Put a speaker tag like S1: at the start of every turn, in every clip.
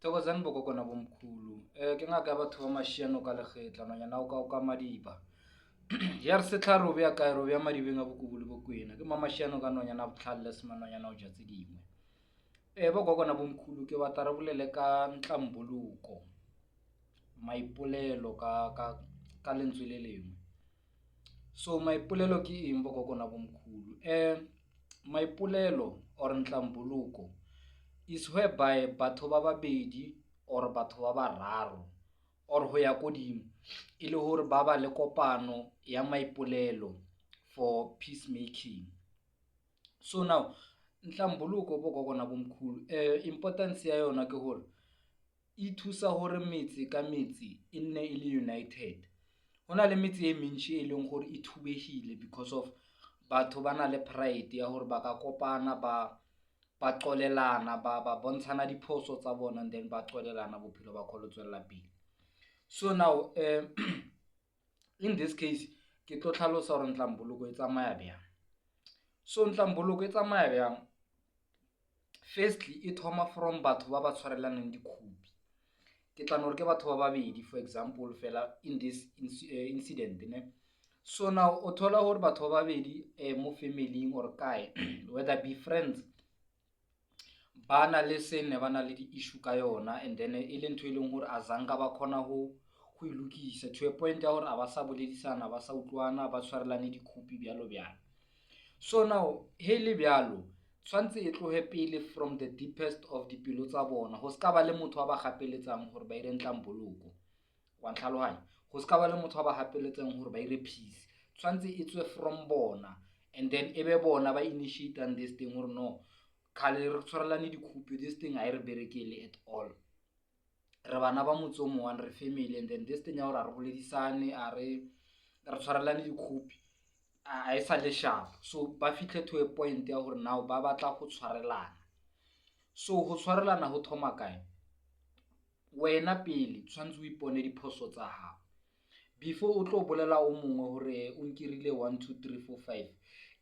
S1: Thokozani bokokona bomkhulu. Ke ngaka ya batho ba mashiano ka lekgetla nonyana o ka madiba. Ya re setla robe ya kae robe ya madibeng a bokubu le bokwena. Ke mamashiano ka nonyana botlhalle se manonyana o ja tse dingwe. Bokokona bomkhulu ke batla re bolele ka ntlamboluko. Maipolelo ka lentswe le lengwe. So maipolelo ke eng bokokona bomkhulu? Maipolelo or ntlamboluko is whereby batho ba babedi or batho ba bararo or ho ya kodimo e le hore ba ba le kopano ya maipolelo for peacemaking. So now ntlamboluko bokokona bomkhulu importance ya yona ke hore e thusa hore metse ka metse e nne e le united. Hona le metse e mentši e leng hore e thubehile because of batho ba na le pride ya hore ba ka kopana ba qolelana ba bontshana diphoso tsa bona and then ba qolelana bophelo ba kholo tswella pele. So now in this case ke tlo tlhalosa hore ntlamboluko e tsamaya bjang. So ntlamboluko e tsamaya bjang? Firstly e thoma from batho ba ba tshwarelaneng dikhupi. Ke tla no re ke batho ba babedi for example fela in this incident ne. So now o thola hore batho ba babedi mo familying or kae whether be friends ba na le sene ba na le di-issue ka yona and then e le ntho e leng hore a zanka ba khona ho ilukisa to a point ya hore a ba sa boledisana ba sa utlwana ba tshwarelane dikhupi bjalo. So now he le bjalo tshwantse e tlohe pele from the deepest of dipelo tsa bona ho ska ba le motho wa ba gapeletsang hore ba ire ntlamboluko wa ntlhalohanya. Ho ska ba le motho wa ba gapeletsang hore ba ire peace. Tshwantse e tswe from bona and then ebe bona ba initiate this thing hore no khale re tshwarelane dikhupi, this thing ha re berekele at all. Re bana ba motse o mong re family and then this thing ya hore re boledisane re tshwarelane dikhupi a e sa le sharp. So ba fitlhe to a point ya hore now ba batla go tshwarelana. So go tshwarelana ho thoma kae? Wena pele tshwantse o ipone diphoso tsa hao before o tlo bolela o mongwe hore o nkirile 1 2 3 4 5.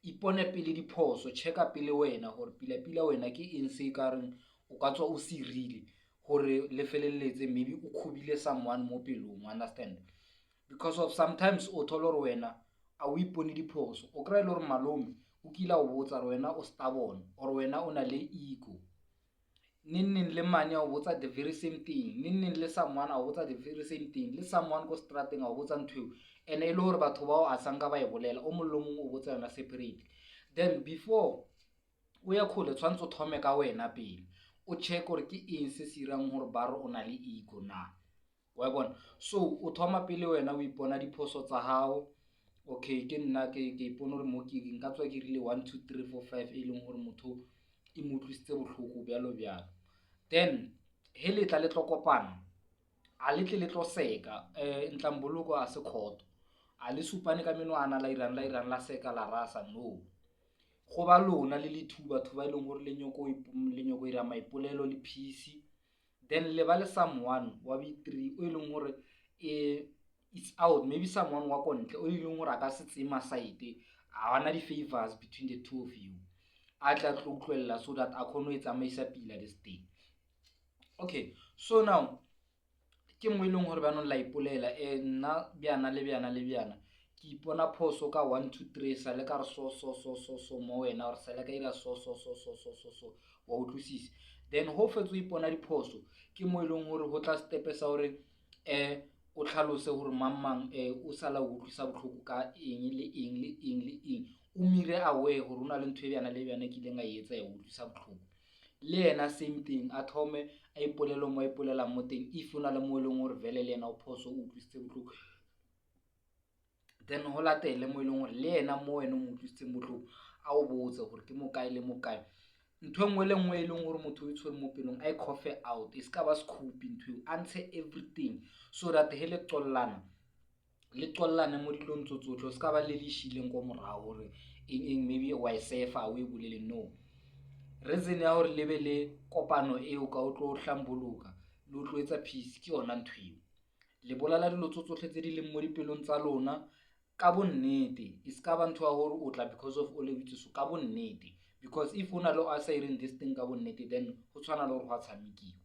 S1: Ipone pele diphoso, checka pele wena hore pila wena ke eng se ka reng o ka tswa o sirile hore le felelletse maybe o khubile someone mo pelong, understand? Because of sometimes o thola hore wena a o ipone diphoso, o kry-e le hore malome o kila o botsa re wena o stubborn or wena o na le ego. Ning le mane a o botsa the very same thing, ning le someone a o botsa the very same thing, le someone ko strateng a o botsa ntho and e le hore batho bao a sanka ba e bolela o molomong o botsa yona separate. Then before o ya khole tshwantse o thome ka wena pele o check hore ke eng se sirang hore ba re o na le ego na, wa bona? So o thoma pele wena o ipona diphoso tsa hao. Okay, ke nna ke ipona hore mo ke nka tswa ke rile 1 2 3 4 5 e leng hore motho e mo utlwisitse bohloko bjalo. Then he le tla le tlo kopana a le tle le tlo seka ntlamboluko a se khoto a le supane ka menwana la irang la seka la rasa, no. Go ba lona le le two batho ba e leng hore le nyoko ira maipolelo le peace. Then le ba le someone wa be 3 o e leng hore it's out, maybe someone wa kontle o e leng hore a ka se tsema side a wana di-favors between the two of you a tla tlo utlwella so that a khone ho tsamaisa pila this thing. Okay, so now ke mo e leng hore ba no la ipolela nna bjana le bjana ke ipona phoso ka 1 2 3 sa le ka re so mo wena or sa le ka ira so wa utlwisisa. Then ho fetso ipona diphoso ke mo e leng hore ho tla step sa hore o tlhalose hore mang o sala o utlwisa bohloko ka eng le eng o mire aware hore una le ntwe bjana le bjana ke ileng a etsa ya utlwisa bohloko. Le yena same thing a thome a ipolelo mo ipolelang mo teng if una le mo e leng hore vele le yena o phoso o utlwisitse bohloko. Then ho latele mo e leng hore le yena mo wena o mo utlwisitseng bohloko a o botse hore ke mo kae le mo kae. Ntho engwe le ngwe e leng hore motho o itshwere mo pelong a cough out, e ska ba scooping ntho answer everything so that he le qollane mo dilong tsotlhe ska ba le leshileng ko morao hore eng maybe wa sefa o e bolele, no. Reason ya hore lebe le kopano eo ka o tlo hlambuluka le o tlo etsa peace ke yona ntho eo. Le bolela dilo tsotlhe tse di leng mo dipelong tsa lona ka bonnete, e ska ba ntho ya hore o tla because of o lebitse so ka bonnete. Because if una lo asa ireng this thing ka bonnete then ho tshwana le hore ho tshamekiwa.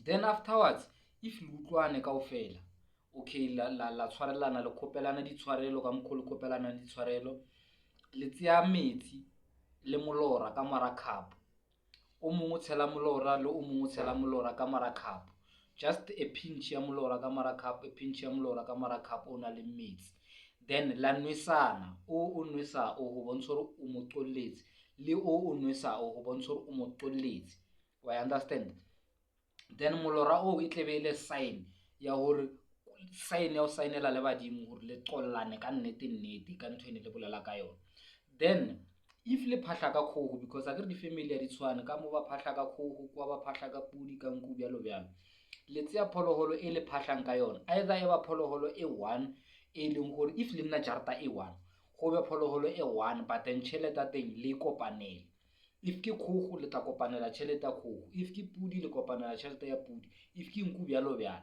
S1: Then afterwards if le utlwane kaofela, okay, la tshwarelana le kopelana ditshwarelo ka mokgwa le kopelana ditshwarelo, le tseya metsi le molora ka mara cup, o mongwe o tshela molora le o mongwe o tshela molora ka mara cup, just a pinch ya molora ka mara cup, a pinch ya molora ka mara cup o na le metsi. Then la nwesana, o nwesa o go bontsha gore o mo qolletse, le o nwesa o go bontsha gore o mo qolletse, wa understand. Then molora o e tlebe le sign ya gore sign ya o sainela le badimo gore le qollane ka nnete ka ntho ene le bolela ka yone. Then if le phahla ka kgogo, because a ke re di-family ya ditshwane ka mo ba phahla ka kgogo, kwa ba phahla ka pudi, ka nku, bjalo bjalo, le tseya phologolo e le phahlang ka yone, either e ba phologolo e one e leng gore if le nna jarata e one go be phologolo e one, but then tšhelete teng le kopanele. If ke kgogo le tla kopanela tšhelete ya kgogo, if ke pudi le kopanela tšhelete ya pudi, if ke nku, bjalo bjalo.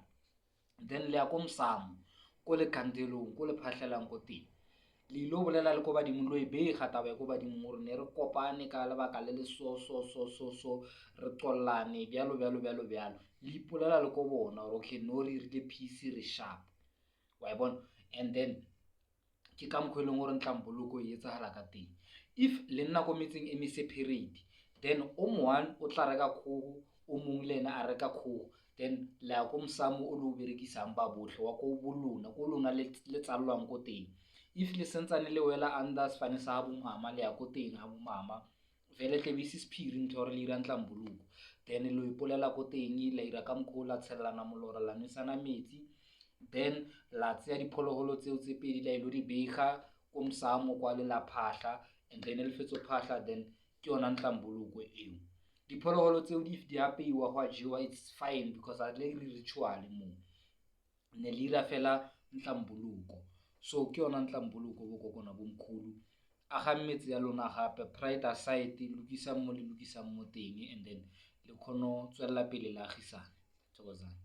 S1: Then le ya ko mosamo ko le kantelong ko le phahlelang ko teng, le ilo bolela le ko badimo, lo e bega taba ya ko badimo gore ne re kopane ka lebaka le le so re qollane bjalo bjalo bjalo bjalo, le ipolela le ko bona gore okay no re irile peace, re sharp, wa e bona. And then ke ka mokgwa e leng gore ntlamboloko e etsagala ka teng. If le nna ko metseng e me-separate, then o moane o tla reka kgogo, o mongwe le ene a reka kgogo, then le ya ko mosamo o le o berekisang ba botlhe wa ko bolona, ko lona le tsalwang ko teng. If le sentsane le wela under sefane sa ga bomama, le ya ko teng ga bomama, vele tle be se sephiri ntho gore le ira ntlamboloko, then lo ipolela ko teng, la ira ka mokgwa la tshelelana molora, la nwesana metsi, then la tseya diphologolo tseo tse pedi la ilo di bega ko mosamo kwa le la phahla, and then le fetso phahla, then ke yona ntlamboloko eo. Diphologolo tseo if di apeiwa go a jewa, it's fine because a le ritual mo ne le ira fela ntlamboloko. So ke yona ntlamboloko bo kokona bo mkhulu. Aga metse ya lona gape, pride aside, lokisang mo le lokisang mo teng, and then le kgono tswella pele le agisana. Thokozani.